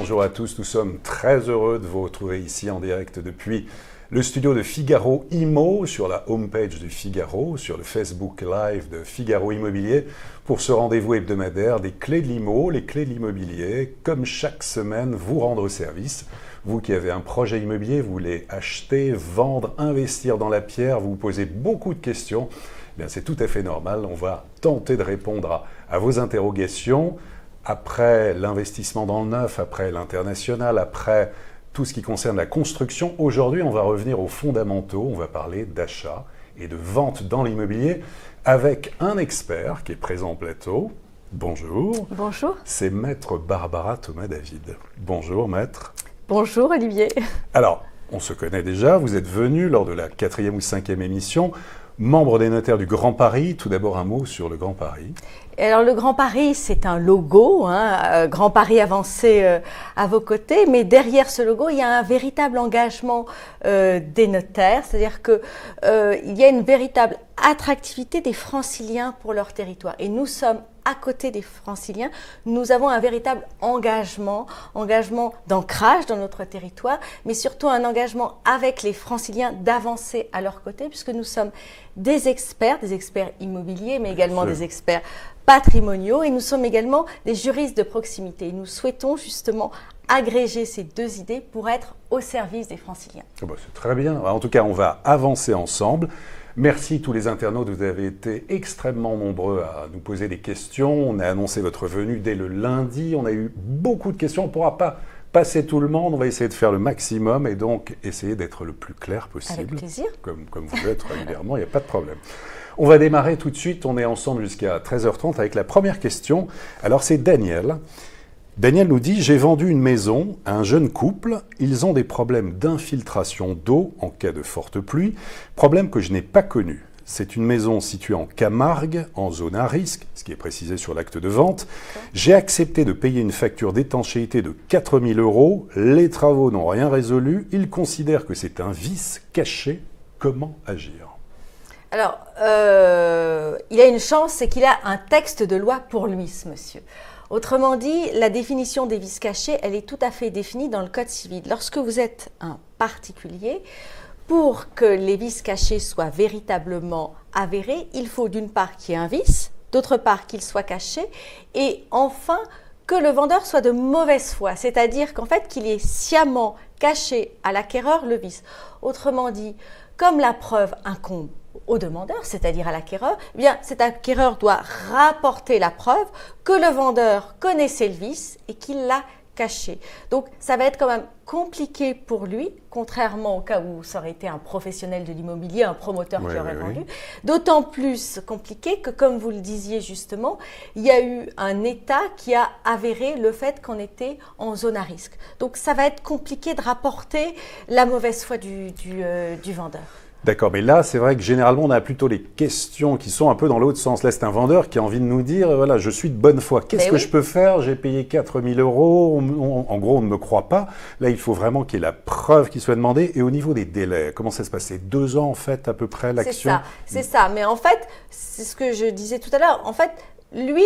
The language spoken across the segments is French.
bonjour à tous. Nous sommes très heureux de vous retrouver ici en direct depuis le studio de Figaro Immo, sur la homepage du Figaro, sur le Facebook Live de Figaro Immobilier, pour ce rendez-vous hebdomadaire des clés de l'IMO, les clés de l'immobilier, comme chaque semaine, vous rendre service. Vous qui avez un projet immobilier, vous voulez acheter, vendre, investir dans la pierre, vous vous posez beaucoup de questions, eh bien c'est tout à fait normal. On va tenter de répondre à vos interrogations. Après l'investissement dans le neuf, après l'international, après tout ce qui concerne la construction, aujourd'hui on va revenir aux fondamentaux, on va parler d'achat et de vente dans l'immobilier avec un expert qui est présent au plateau. Bonjour. Bonjour. C'est Maître Barbara Thomas-David. Bonjour Maître. Bonjour Olivier. Alors, on se connaît déjà, vous êtes venu lors de la 4e ou 5e émission, membre des notaires du Grand Paris. Tout d'abord un mot sur le Grand Paris. Alors le Grand Paris, c'est un logo, Grand Paris avancé à vos côtés, mais derrière ce logo, il y a un véritable engagement des notaires, c'est-à-dire que il y a une véritable attractivité des Franciliens pour leur territoire. Et nous sommes à côté des Franciliens, nous avons un véritable engagement d'ancrage dans notre territoire, mais surtout un engagement avec les Franciliens d'avancer à leur côté, puisque nous sommes des experts immobiliers, mais également des experts patrimoniaux, et nous sommes également des juristes de proximité. Nous souhaitons justement agréger ces deux idées pour être au service des Franciliens. C'est très bien. En tout cas, on va avancer ensemble. Merci tous les internautes, vous avez été extrêmement nombreux à nous poser des questions. On a annoncé votre venue dès le lundi, on a eu beaucoup de questions. On ne pourra pas passer tout le monde, on va essayer de faire le maximum et donc essayer d'être le plus clair possible. Avec plaisir. Comme vous l'êtes régulièrement, il n'y a pas de problème. On va démarrer tout de suite, on est ensemble jusqu'à 13h30 avec la première question. Alors c'est Daniel. Daniel nous dit « J'ai vendu une maison à un jeune couple. Ils ont des problèmes d'infiltration d'eau en cas de forte pluie, problème que je n'ai pas connu. C'est une maison située en Camargue, en zone à risque, ce qui est précisé sur l'acte de vente. J'ai accepté de payer une facture d'étanchéité de 4 000 €. Les travaux n'ont rien résolu. Ils considèrent que c'est un vice caché. Comment agir ?» Alors, il a une chance, c'est qu'il a un texte de loi pour lui, ce monsieur. Autrement dit, la définition des vices cachés, elle est tout à fait définie dans le Code civil. Lorsque vous êtes un particulier, pour que les vices cachés soient véritablement avérés, il faut d'une part qu'il y ait un vice, d'autre part qu'il soit caché, et enfin que le vendeur soit de mauvaise foi, c'est-à-dire qu'en fait qu'il ait sciemment caché à l'acquéreur le vice. Autrement dit, comme la preuve incombe au demandeur, c'est-à-dire à l'acquéreur, eh bien cet acquéreur doit rapporter la preuve que le vendeur connaissait le vice et qu'il l'a caché. Donc ça va être quand même compliqué pour lui, contrairement au cas où ça aurait été un professionnel de l'immobilier, un promoteur qui aurait vendu. D'autant plus compliqué que, comme vous le disiez justement, il y a eu un État qui a avéré le fait qu'on était en zone à risque. Donc ça va être compliqué de rapporter la mauvaise foi du vendeur. D'accord, mais là, c'est vrai que généralement, on a plutôt les questions qui sont un peu dans l'autre sens. Là, c'est un vendeur qui a envie de nous dire, voilà, je suis de bonne foi. Qu'est-ce que je peux faire? J'ai payé 4 000 €. En gros, on ne me croit pas. Là, il faut vraiment qu'il y ait la preuve qui soit demandée. Et au niveau des délais, comment ça se passe? C'est 2 ans, en fait, à peu près, l'action? C'est ça. Mais en fait, c'est ce que je disais tout à l'heure. En fait, lui,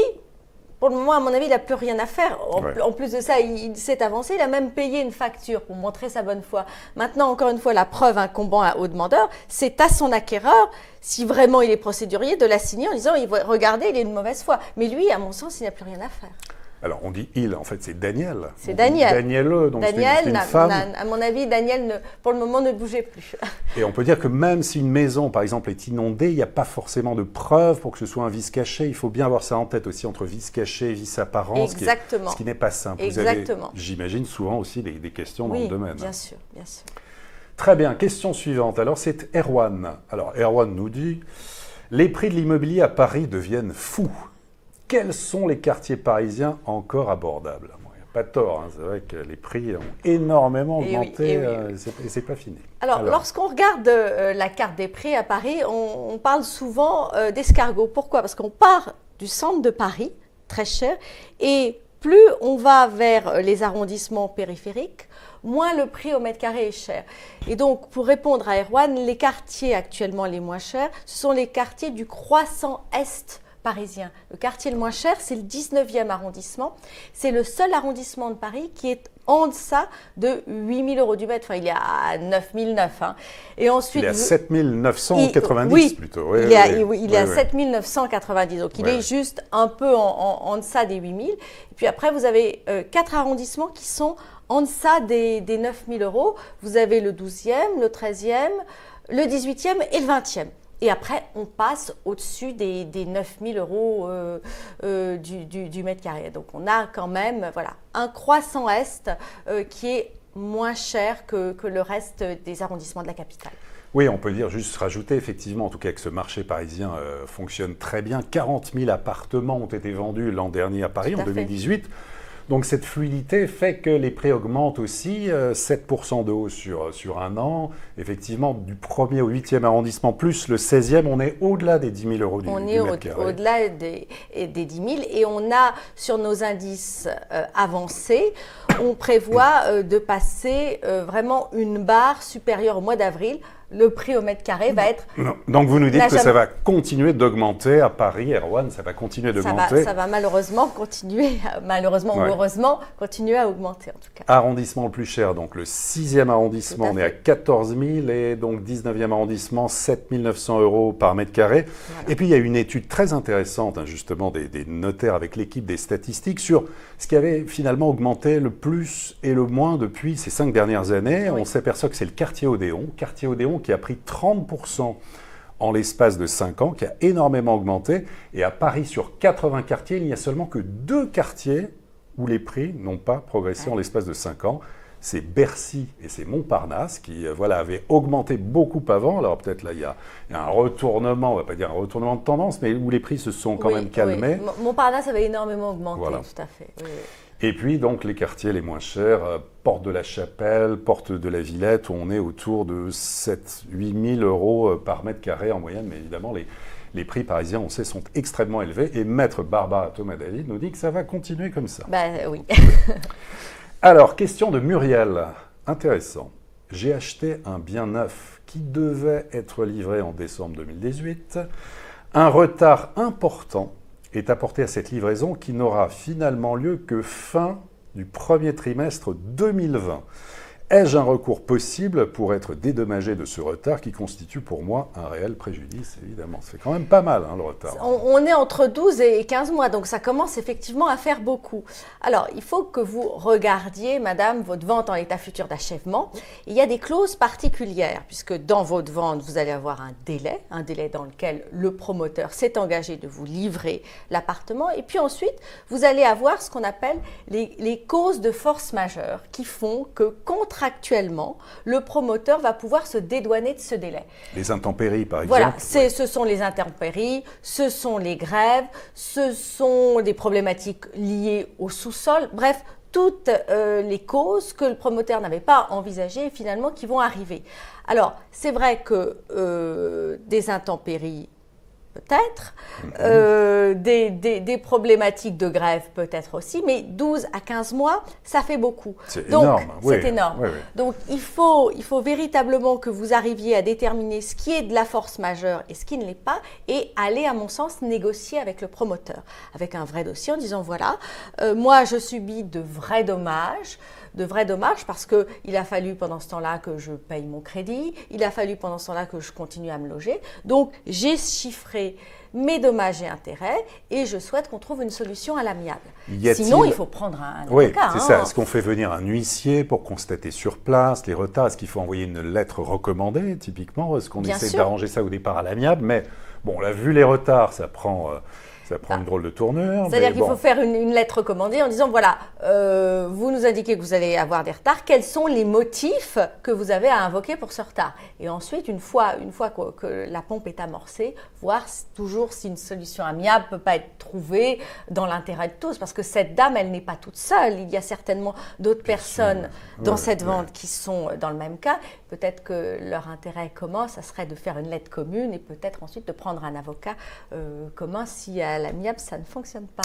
pour le moment, à mon avis, il n'a plus rien à faire. En plus de ça, il s'est avancé. Il a même payé une facture pour montrer sa bonne foi. Maintenant, encore une fois, la preuve incombant au demandeur, c'est à son acquéreur, si vraiment il est procédurier, de la signer en disant « Regardez, il est de mauvaise foi ». Mais lui, à mon sens, il n'a plus rien à faire. Alors, on dit « il », en fait, c'est Daniel. C'est Daniel. Daniel, donc c'est une femme. À mon avis, Daniel, pour le moment, ne bougeait plus. Et on peut dire que même si une maison, par exemple, est inondée, il n'y a pas forcément de preuves pour que ce soit un vice caché. Il faut bien avoir ça en tête aussi, entre vice caché et vice apparent, ce qui n'est pas simple. Exactement. Vous avez, j'imagine, souvent aussi des questions dans le domaine. Oui, bien sûr, bien sûr. Très bien, question suivante. Alors, c'est Erwan. Alors, Erwan nous dit « Les prix de l'immobilier à Paris deviennent fous. Quels sont les quartiers parisiens encore abordables ?» Il n'y a pas tort, c'est vrai que les prix ont énormément augmenté et c'est pas fini. Alors lorsqu'on regarde la carte des prix à Paris, on parle souvent d'escargot. Pourquoi? Parce qu'on part du centre de Paris, très cher, et plus on va vers les arrondissements périphériques, moins le prix au mètre carré est cher. Et donc, pour répondre à Erwan, les quartiers actuellement les moins chers, ce sont les quartiers du croissant Est parisien. Le quartier le moins cher, c'est le 19e arrondissement. C'est le seul arrondissement de Paris qui est en deçà de 8 000 € du mètre. Enfin, il est à 9 900. Hein. Et ensuite, il est à 7 990 oui, plutôt. Oui, il est à 7 990. Donc, il est juste un peu en deçà des 8 000. Et puis après, vous avez 4 arrondissements qui sont en deçà des 9 000 €. Vous avez le 12e, le 13e, le 18e et le 20e. Et après, on passe au-dessus des 9 000 € du mètre carré. Donc, on a quand même un croissant est qui est moins cher que le reste des arrondissements de la capitale. Oui, on peut dire, juste rajouter effectivement, en tout cas que ce marché parisien fonctionne très bien. 40 000 appartements ont été vendus l'an dernier à Paris, en 2018. Donc cette fluidité fait que les prix augmentent aussi, 7% de hausse sur un an. Effectivement, du 1er au 8e arrondissement, plus le 16e, on est au-delà des 10 000 € du mètre carré. On est au-delà des 10 000 et on a sur nos indices avancés, on prévoit de passer vraiment une barre supérieure au mois d'avril. Le prix au mètre carré va être... Non. Donc vous nous dites que ça va continuer d'augmenter à Paris, Erwan, ça va continuer d'augmenter. Ça va malheureusement continuer, ou heureusement, continuer à augmenter en tout cas. Arrondissement le plus cher, donc le 6e arrondissement, on est à 14 000 et donc 19e arrondissement, 7 900 € par mètre carré. Voilà. Et puis il y a une étude très intéressante, justement, des notaires avec l'équipe des statistiques sur ce qui avait finalement augmenté le plus et le moins depuis ces 5 dernières années. Oui. On s'aperçoit que c'est le quartier Odéon qui a pris 30% en l'espace de 5 ans, qui a énormément augmenté. Et à Paris, sur 80 quartiers, il n'y a seulement que 2 quartiers où les prix n'ont pas progressé en l'espace de 5 ans. C'est Bercy et c'est Montparnasse qui avaient augmenté beaucoup avant. Alors peut-être là, il y a un retournement, on ne va pas dire un retournement de tendance, mais où les prix se sont quand même calmés. Oui. Montparnasse avait énormément augmenté, tout à fait. Oui. Et puis, donc, les quartiers les moins chers, Porte de la Chapelle, Porte de la Villette, où on est autour de 7 000 à 8 000 € par mètre carré en moyenne. Mais évidemment, les prix parisiens, on sait, sont extrêmement élevés. Et Maître Barbara Thomas-David nous dit que ça va continuer comme ça. Oui. Alors, question de Muriel. Intéressant. J'ai acheté un bien neuf qui devait être livré en décembre 2018. Un retard important est apporté à cette livraison qui n'aura finalement lieu que fin du premier trimestre 2020. Ai-je un recours possible pour être dédommagé de ce retard qui constitue pour moi un réel préjudice, évidemment. C'est quand même pas mal, le retard. On est entre 12 et 15 mois, donc ça commence effectivement à faire beaucoup. Alors, il faut que vous regardiez, madame, votre vente en état futur d'achèvement. Il y a des clauses particulières, puisque dans votre vente, vous allez avoir un délai dans lequel le promoteur s'est engagé de vous livrer l'appartement. Et puis ensuite, vous allez avoir ce qu'on appelle les causes de force majeure qui font que, contractuellement, le promoteur va pouvoir se dédouaner de ce délai. Les intempéries, par exemple. Voilà, ce sont les intempéries, ce sont les grèves, ce sont des problématiques liées au sous-sol, bref, toutes les causes que le promoteur n'avait pas envisagées finalement qui vont arriver. Alors, c'est vrai que des intempéries, peut-être, des problématiques de grève peut-être aussi, mais 12 à 15 mois, ça fait beaucoup. C'est énorme. C'est énorme. Oui. Donc, il faut véritablement que vous arriviez à déterminer ce qui est de la force majeure et ce qui ne l'est pas, et aller, à mon sens, négocier avec le promoteur, avec un vrai dossier en disant, voilà, moi, je subis de vrais dommages parce qu'il a fallu pendant ce temps-là que je paye mon crédit, il a fallu pendant ce temps-là que je continue à me loger. Donc, j'ai chiffré mes dommages et intérêts et je souhaite qu'on trouve une solution à l'amiable. Sinon, il faut prendre un avocat. Oui, c'est ça. Est-ce qu'on fait venir un huissier pour constater sur place les retards? Est-ce qu'il faut envoyer une lettre recommandée, typiquement? Est-ce qu'on essaie d'arranger ça au départ à l'amiable? Mais bon, on a vu les retards, ça prend une drôle de tournure. C'est-à-dire qu'il faut faire une lettre recommandée en disant, voilà, vous nous indiquez que vous allez avoir des retards, quels sont les motifs que vous avez à invoquer pour ce retard? Et ensuite, une fois que la pompe est amorcée, voir toujours si une solution amiable ne peut pas être trouvée dans l'intérêt de tous. Parce que cette dame, elle n'est pas toute seule. Il y a certainement d'autres personnes dans cette vente qui sont dans le même cas. Peut-être que leur intérêt commun, ça serait de faire une lettre commune et peut-être ensuite de prendre un avocat commun si à l'amiable, ça ne fonctionne pas.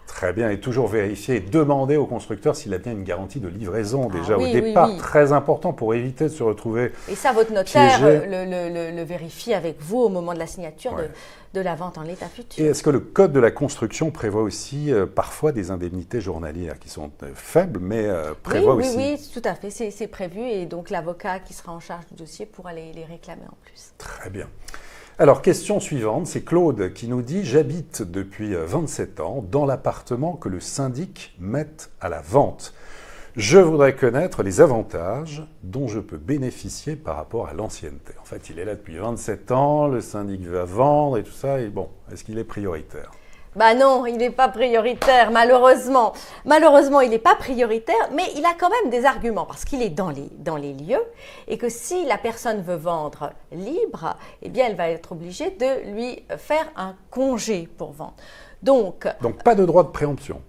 Très bien, et toujours vérifier et demander au constructeur s'il a bien une garantie de livraison déjà oui, au départ, oui. très important pour éviter de se retrouver Et ça, votre notaire piégé. le vérifie avec vous au moment de la signature Ouais. de la vente en l'état futur. Et est-ce que le code de la construction prévoit aussi parfois des indemnités journalières qui sont faibles, mais prévoit oui, aussi... oui, tout à fait, c'est prévu et donc l'avocat qui sera en charge du dossier pourra les réclamer en plus. Très bien. Alors, question suivante, c'est Claude qui nous dit « J'habite depuis 27 ans dans l'appartement que le syndic met à la vente. Je voudrais connaître les avantages dont je peux bénéficier par rapport à l'ancienneté. » En fait, il est là depuis 27 ans, le syndic va vendre et tout ça, et bon, est-ce qu'il est prioritaire ? Bah non, il n'est pas prioritaire, malheureusement. Malheureusement, il n'est pas prioritaire, mais il a quand même des arguments, parce qu'il est dans les lieux, et que si la personne veut vendre libre, eh bien, elle va être obligée de lui faire un congé pour vendre. Donc, pas de droit de préemption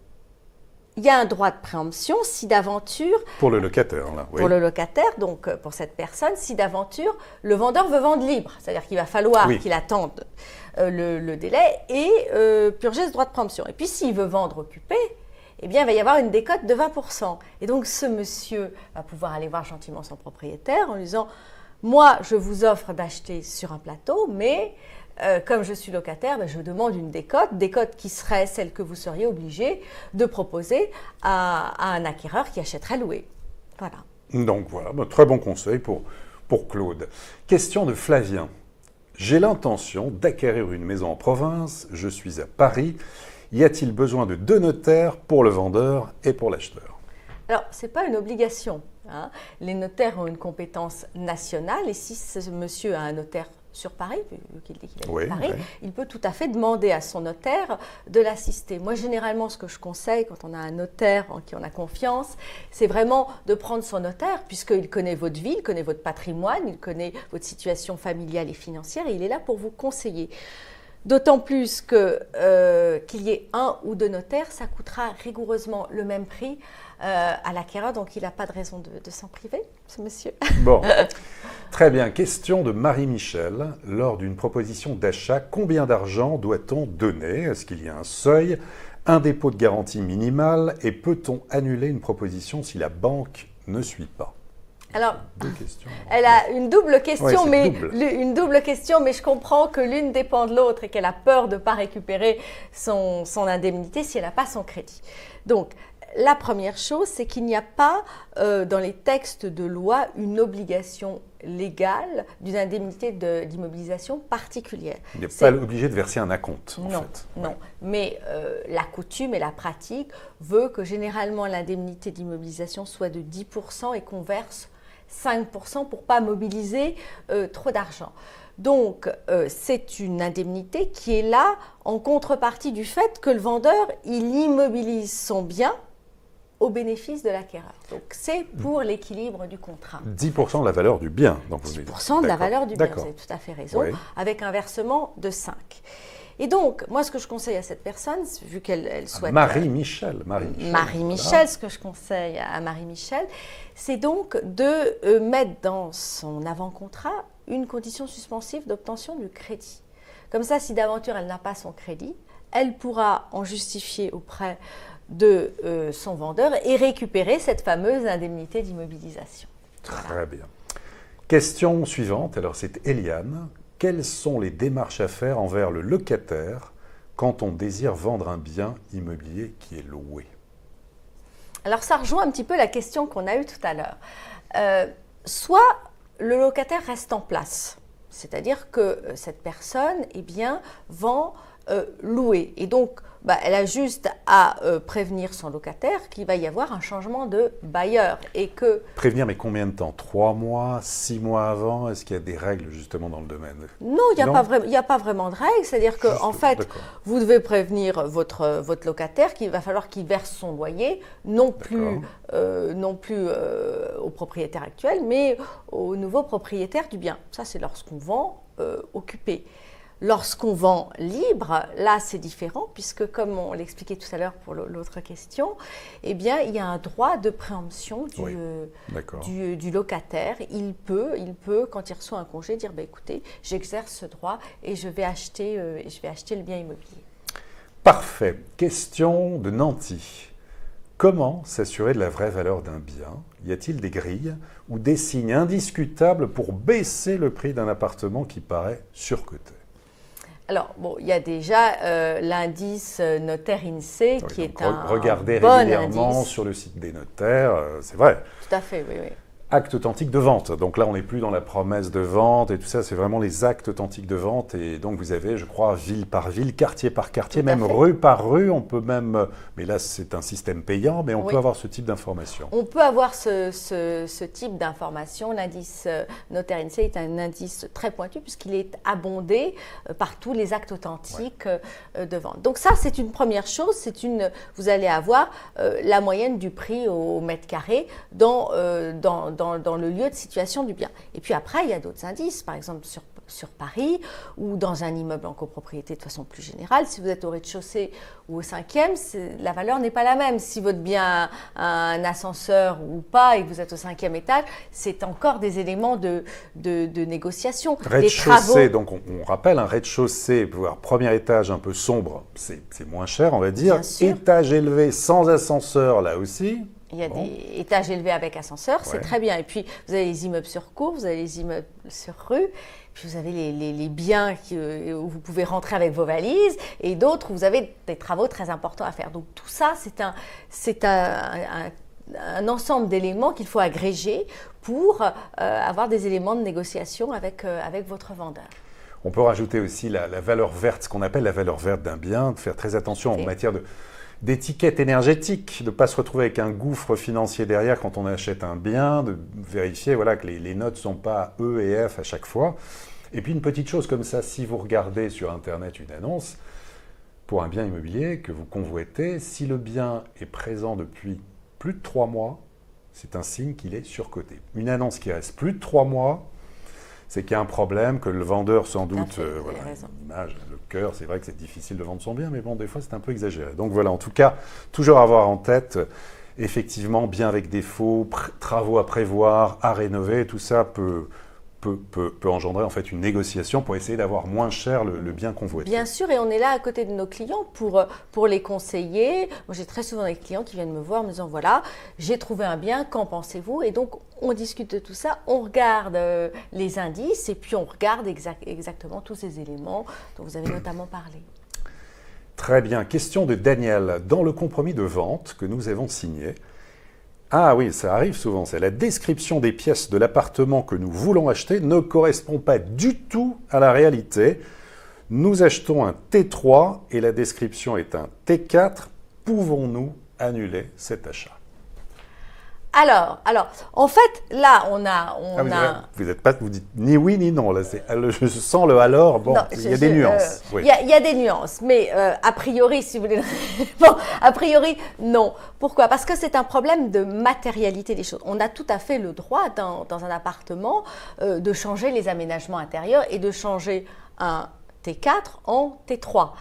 il y a un droit de préemption si d'aventure, pour le locataire, là, oui. pour le locataire, donc pour cette personne, si d'aventure le vendeur veut vendre libre, c'est-à-dire qu'il va falloir qu'il attende le délai et purger ce droit de préemption. Et puis s'il veut vendre occupé, eh bien il va y avoir une décote de 20%. Et donc ce monsieur va pouvoir aller voir gentiment son propriétaire en lui disant « Moi, je vous offre d'acheter sur un plateau, mais… comme je suis locataire, je demande une décote qui serait celle que vous seriez obligé de proposer à un acquéreur qui achèterait loué. » Voilà. Donc voilà, très bon conseil pour Claude. Question de Flavien. J'ai l'intention d'acquérir une maison en province, je suis à Paris. Y a-t-il besoin de 2 notaires pour le vendeur et pour l'acheteur ? Alors, ce n'est pas une obligation. Hein. Les notaires ont une compétence nationale et si ce monsieur a un notaire sur Paris, vu qu'il dit qu'il est à Paris, il peut tout à fait demander à son notaire de l'assister. Moi, généralement, ce que je conseille quand on a un notaire en qui on a confiance, c'est vraiment de prendre son notaire, puisqu'il connaît votre vie, il connaît votre patrimoine, il connaît votre situation familiale et financière, et il est là pour vous conseiller. D'autant plus qu'il y ait 1 ou 2 notaires, ça coûtera rigoureusement le même prix à l'acquéreur, donc il n'a pas de raison de s'en priver, ce monsieur. Bon, très bien. Question de Marie-Michel. Lors d'une proposition d'achat, combien d'argent doit-on donner ? Est-ce qu'il y a un seuil, un dépôt de garantie minimal et peut-on annuler une proposition si la banque ne suit pas ? Alors, 2 questions. Elle a une double question, une double question, mais je comprends que l'une dépend de l'autre et qu'elle a peur de ne pas récupérer son indemnité si elle n'a pas son crédit. Donc, la première chose, c'est qu'il n'y a pas dans les textes de loi une obligation légale d'une indemnité d'immobilisation particulière. Il n'est pas obligé de verser un acompte, en fait. Non, mais la coutume et la pratique veut que généralement l'indemnité d'immobilisation soit de 10% et qu'on verse 5% pour ne pas mobiliser trop d'argent. Donc, c'est une indemnité qui est là en contrepartie du fait que le vendeur, il immobilise son bien au bénéfice de l'acquéreur. Donc, c'est pour l'équilibre du contrat. 10% de la valeur du bien. Donc 10% de la valeur du bien, vous avez tout à fait raison, avec un versement de 5. Et donc, moi, ce que je conseille à cette personne, vu qu'elle souhaite… Marie-Michel, voilà. Ce que je conseille à Marie-Michel, c'est donc de mettre dans son avant-contrat une condition suspensive d'obtention du crédit. Comme ça, si d'aventure elle n'a pas son crédit, elle pourra en justifier auprès de son vendeur et récupérer cette fameuse indemnité d'immobilisation. Très bien. Question suivante, alors c'est Eliane. Quelles sont les démarches à faire envers le locataire quand on désire vendre un bien immobilier qui est loué ? Alors ça rejoint un petit peu la question qu'on a eue tout à l'heure. Soit le locataire reste en place, c'est-à-dire que cette personne vend louer. Et donc, elle a juste à prévenir son locataire qu'il va y avoir un changement de bailleur. Et que… Prévenir, mais combien de temps ? 3 mois, 6 mois avant ? Est-ce qu'il y a des règles justement dans le domaine ? Non, il n'y a pas vraiment de règles. C'est-à-dire qu'en fait, vous devez prévenir votre locataire qu'il va falloir qu'il verse son loyer, non plus au propriétaire actuel, mais au nouveau propriétaire du bien. Ça, c'est lorsqu'on vend occupé. Lorsqu'on vend libre, là c'est différent puisque comme on l'expliquait tout à l'heure pour l'autre question, il y a un droit de préemption du locataire. Il peut, quand il reçoit un congé, dire écoutez, j'exerce ce droit et je vais acheter le bien immobilier. Parfait. Question de Nancy. Comment s'assurer de la vraie valeur d'un bien? Y a-t-il des grilles ou des signes indiscutables pour baisser le prix d'un appartement qui paraît surcoté? Alors, bon, il y a déjà l'indice notaire INSEE qui est un regardez bon régulièrement indice. sur le site des notaires, c'est vrai. Tout à fait, oui, oui. Acte authentique de vente. Donc là, on n'est plus dans la promesse de vente et tout ça, c'est vraiment les actes authentiques de vente. Et donc, vous avez, je crois, ville par ville, quartier par quartier, même rue par rue. On peut même, mais là, c'est un système payant, mais on peut avoir ce type d'information. On peut avoir ce type d'information. L'indice notaire INSEE est un indice très pointu puisqu'il est abondé par tous les actes authentiques de vente. Donc ça, c'est une première chose. Vous allez avoir la moyenne du prix au mètre carré dans le lieu de situation du bien. Et puis après, il y a d'autres indices, par exemple sur Paris ou dans un immeuble en copropriété de façon plus générale. Si vous êtes au rez-de-chaussée ou au 5e, la valeur n'est pas la même. Si votre bien a un ascenseur ou pas et que vous êtes au 5e étage, c'est encore des éléments de négociation. Rez-de-chaussée, donc on rappelle, un rez-de-chaussée, voire premier étage un peu sombre, c'est moins cher, on va dire. Étage élevé sans ascenseur, là aussi. Il y a des étages élevés avec ascenseur, c'est très bien. Et puis, vous avez les immeubles sur cour, vous avez les immeubles sur rue, puis vous avez les biens où vous pouvez rentrer avec vos valises, et d'autres où vous avez des travaux très importants à faire. Donc, tout ça, c'est un ensemble d'éléments qu'il faut agréger pour avoir des éléments de négociation avec votre vendeur. On peut rajouter aussi la valeur verte, ce qu'on appelle la valeur verte d'un bien, de faire très attention en matière d'étiquette énergétique, de ne pas se retrouver avec un gouffre financier derrière quand on achète un bien, de vérifier que les notes ne sont pas E et F à chaque fois. Et puis une petite chose comme ça, si vous regardez sur Internet une annonce pour un bien immobilier que vous convoitez, si le bien est présent depuis plus de 3 mois, c'est un signe qu'il est surcoté. Une annonce qui reste plus de 3 mois, c'est qu'il y a un problème, que le vendeur, sans doute, l'image, le cœur, c'est vrai que c'est difficile de vendre son bien, mais bon, des fois, c'est un peu exagéré. Donc voilà, en tout cas, toujours avoir en tête, effectivement, bien avec défaut, travaux à prévoir, à rénover, tout ça peut engendrer en fait une négociation pour essayer d'avoir moins cher le bien convoité. Bien sûr, et on est là à côté de nos clients pour les conseiller. Moi, j'ai très souvent des clients qui viennent me voir en me disant, voilà, j'ai trouvé un bien, qu'en pensez-vous? Et donc, on discute de tout ça, on regarde les indices et puis on regarde exactement tous ces éléments dont vous avez notamment parlé. Très bien. Question de Daniel. Dans le compromis de vente que nous avons signé, ah oui, ça arrive souvent, c'est la description des pièces de l'appartement que nous voulons acheter ne correspond pas du tout à la réalité. Nous achetons un T3 et la description est un T4. Pouvons-nous annuler cet achat? Alors, en fait, là, vous dites ni oui ni non. Là, je sens le alors. Bon, il y a des nuances. Il y a des nuances, mais a priori, si vous voulez, bon, a priori, non. Pourquoi? Parce que c'est un problème de matérialité des choses. On a tout à fait le droit dans un appartement de changer les aménagements intérieurs et de changer un T4 en T3.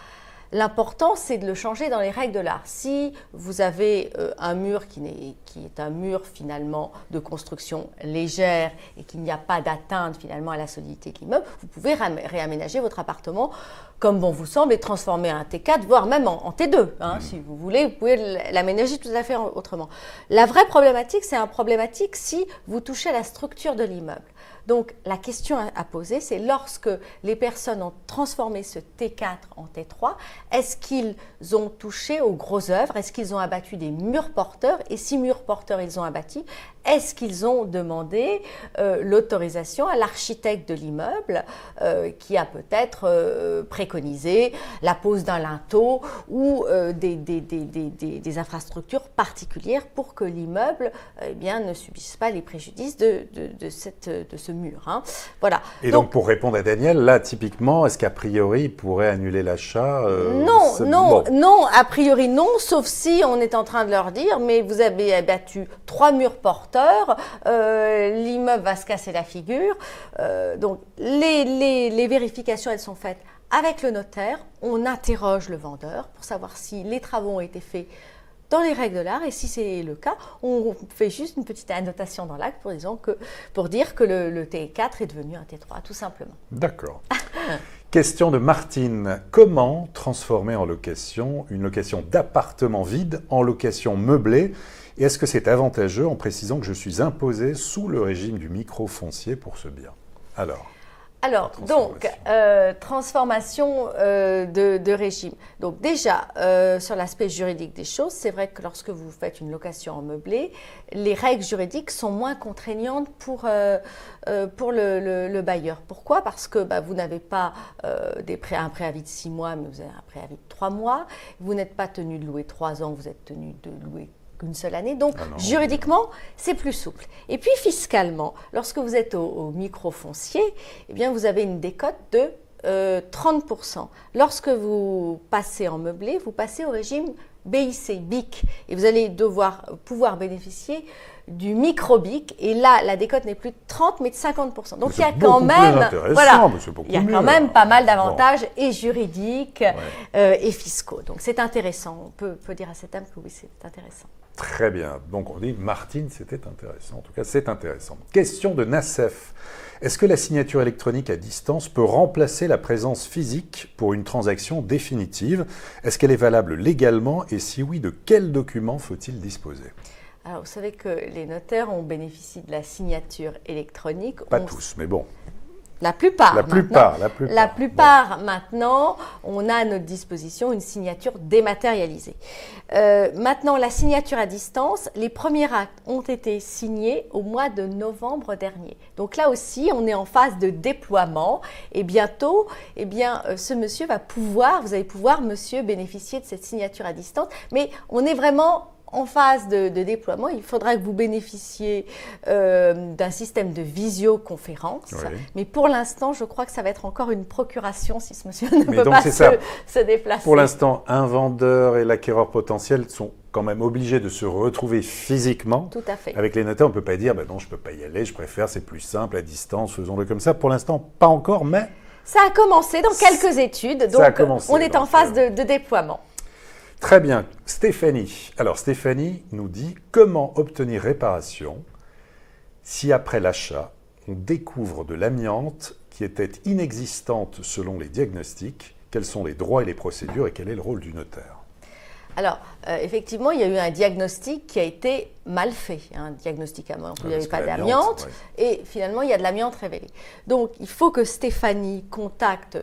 L'important, c'est de le changer dans les règles de l'art. Si vous avez un mur qui est un mur finalement de construction légère et qu'il n'y a pas d'atteinte finalement à la solidité de l'immeuble, vous pouvez réaménager votre appartement comme bon vous semble et transformer un T4, voire même en T2. Si vous voulez, vous pouvez l'aménager tout à fait autrement. La vraie problématique, c'est un problématique si vous touchez à la structure de l'immeuble. Donc, la question à poser, c'est lorsque les personnes ont transformé ce T4 en T3, est-ce qu'ils ont touché aux gros œuvres? Est-ce qu'ils ont abattu des murs porteurs? Et si murs porteurs ils ont abattu, est-ce qu'ils ont demandé l'autorisation à l'architecte de l'immeuble qui a peut-être préconisé la pose d'un linteau ou des infrastructures particulières pour que l'immeuble ne subisse pas les préjudices de ce mur. Voilà. Et donc, pour répondre à Daniel, là, typiquement, est-ce qu'a priori, il pourrait annuler l'achat? Non, a priori non, sauf si on est en train de leur dire, mais vous avez abattu 3 murs porteurs, l'immeuble va se casser la figure. Donc, les vérifications, elles sont faites avec le notaire. On interroge le vendeur pour savoir si les travaux ont été faits dans les règles de l'art, et si c'est le cas, on fait juste une petite annotation dans l'acte pour dire que le T4 est devenu un T3, tout simplement. D'accord. Question de Martine. Comment transformer en location une location d'appartement vide en location meublée? Et est-ce que c'est avantageux en précisant que je suis imposé sous le régime du micro-foncier pour ce bien? Alors, donc, transformation de régime. Donc déjà, sur l'aspect juridique des choses, c'est vrai que lorsque vous faites une location en meublé, les règles juridiques sont moins contraignantes pour le bailleur. Pourquoi? Parce que vous n'avez pas un préavis de 6 mois, mais vous avez un préavis de 3 mois. Vous n'êtes pas tenu de louer 3 ans, vous êtes tenu de louer qu'une seule année. Donc, juridiquement, c'est plus souple. Et puis, fiscalement, lorsque vous êtes au micro-foncier, eh bien, vous avez une décote de 30%. Lorsque vous passez en meublé, vous passez au régime BIC. Et vous allez pouvoir bénéficier du micro-BIC. Et là, la décote n'est plus de 30, mais de 50%. Donc, il y a quand même pas mal d'avantages et juridiques et fiscaux. Donc, c'est intéressant. On peut dire à cet homme que oui, c'est intéressant. Très bien. Donc, on dit, Martine, c'était intéressant. En tout cas, c'est intéressant. Question de Nassef. Est-ce que la signature électronique à distance peut remplacer la présence physique pour une transaction définitive? Est-ce qu'elle est valable légalement? Et si oui, de quels documents faut-il disposer? Alors, vous savez que les notaires ont bénéficié de la signature électronique. Pas tous, mais bon. La plupart. Bon. Maintenant, on a à notre disposition une signature dématérialisée. Maintenant, la signature à distance, les premiers actes ont été signés au mois de novembre dernier. Donc là aussi, on est en phase de déploiement et bientôt, ce monsieur vous allez pouvoir, monsieur, bénéficier de cette signature à distance. Mais on est vraiment en phase de déploiement. Il faudra que vous bénéficiez d'un système de visioconférence. Oui. Mais pour l'instant, je crois que ça va être encore une procuration si ce monsieur ne peut pas se déplacer. Pour l'instant, un vendeur et l'acquéreur potentiel sont quand même obligés de se retrouver physiquement. Tout à fait. Avec les notaires, on ne peut pas dire non, je ne peux pas y aller, je préfère, c'est plus simple, à distance, faisons-le comme ça. Pour l'instant, pas encore, mais... Ça a commencé dans quelques études, donc on est en phase de déploiement. Très bien. Stéphanie. Alors, Stéphanie nous dit comment obtenir réparation si après l'achat, on découvre de l'amiante qui était inexistante selon les diagnostics. Quels sont les droits et les procédures et quel est le rôle du notaire? Alors, effectivement, il y a eu un diagnostic qui a été mal fait. Un diagnostic il n'y avait pas d'amiante et finalement, il y a de l'amiante révélée. Donc, il faut que Stéphanie contacte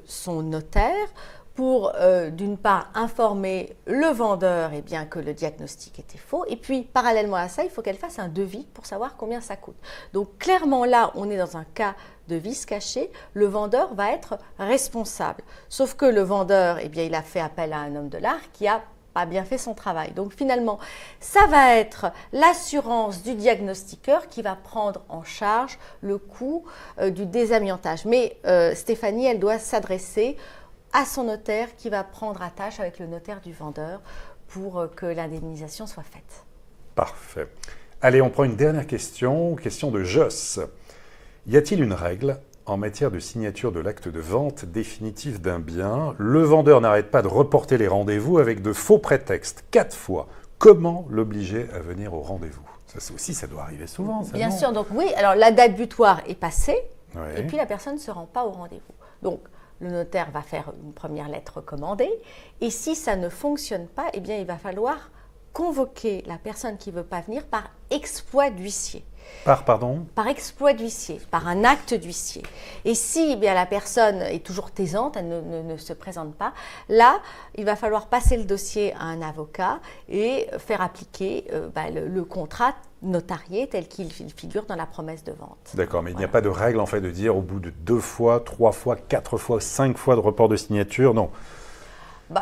son notaire pour, d'une part, informer le vendeur que le diagnostic était faux. Et puis, parallèlement à ça, il faut qu'elle fasse un devis pour savoir combien ça coûte. Donc, clairement, là, on est dans un cas de vice caché. Le vendeur va être responsable. Sauf que le vendeur, il a fait appel à un homme de l'art qui a pas bien fait son travail. Donc, finalement, ça va être l'assurance du diagnostiqueur qui va prendre en charge le coût du désamiantage. Mais Stéphanie, elle doit s'adresser à son notaire qui va prendre attache avec le notaire du vendeur pour que l'indemnisation soit faite. Parfait. Allez, on prend une dernière question, question de Joss. Y a-t-il une règle en matière de signature de l'acte de vente définitif d'un bien? Le vendeur n'arrête pas de reporter les rendez-vous avec de faux prétextes, 4 fois. Comment l'obliger à venir au rendez-vous? Ça aussi, ça doit arriver souvent. Bien sûr, donc oui. Alors, la date butoir est passée et puis la personne ne se rend pas au rendez-vous. Donc, le notaire va faire une première lettre recommandée et si ça ne fonctionne pas, il va falloir convoquer la personne qui ne veut pas venir par exploit d'huissier. Par exploit d'huissier, par un acte d'huissier. Et si la personne est toujours taisante, elle ne se présente pas, là, il va falloir passer le dossier à un avocat et faire appliquer le contrat notarié tel qu'il figure dans la promesse de vente. D'accord, mais il n'y a pas de règle en fait de dire au bout de 2 fois, 3 fois, 4 fois, 5 fois de report de signature, non.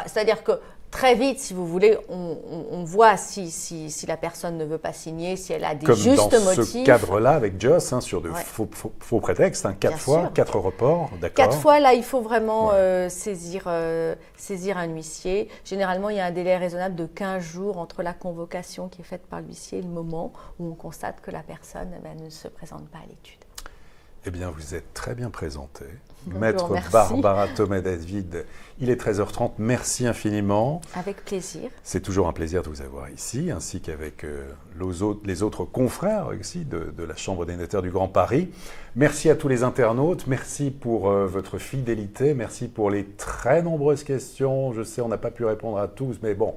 C'est-à-dire que très vite, si vous voulez, on voit si la personne ne veut pas signer, si elle a des justes motifs. Comme dans ce cadre-là avec Joss, sur de faux prétextes, 4 fois, 4 reports, d'accord. 4 fois, là, il faut vraiment saisir un huissier. Généralement, il y a un délai raisonnable de 15 jours entre la convocation qui est faite par l'huissier et le moment où on constate que la personne ne se présente pas à l'étude. Eh bien, vous êtes très bien présenté. Bonjour, Maître merci. Barbara Thomé-David, il est 13h30, merci infiniment. Avec plaisir. C'est toujours un plaisir de vous avoir ici, ainsi qu'avec les autres confrères aussi de la Chambre des notaires du Grand Paris. Merci à tous les internautes, merci pour votre fidélité, merci pour les très nombreuses questions. Je sais, on n'a pas pu répondre à tous, mais bon,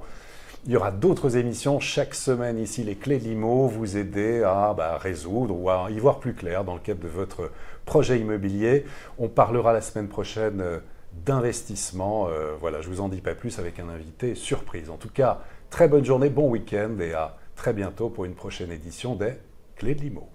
il y aura d'autres émissions chaque semaine ici, les clés de l'IMO, vous aider à résoudre ou à y voir plus clair dans le cadre de votre projet immobilier. On parlera la semaine prochaine d'investissement. Voilà, je ne vous en dis pas plus avec un invité surprise. En tout cas, très bonne journée, bon week-end et à très bientôt pour une prochaine édition des Clés de l'IMO.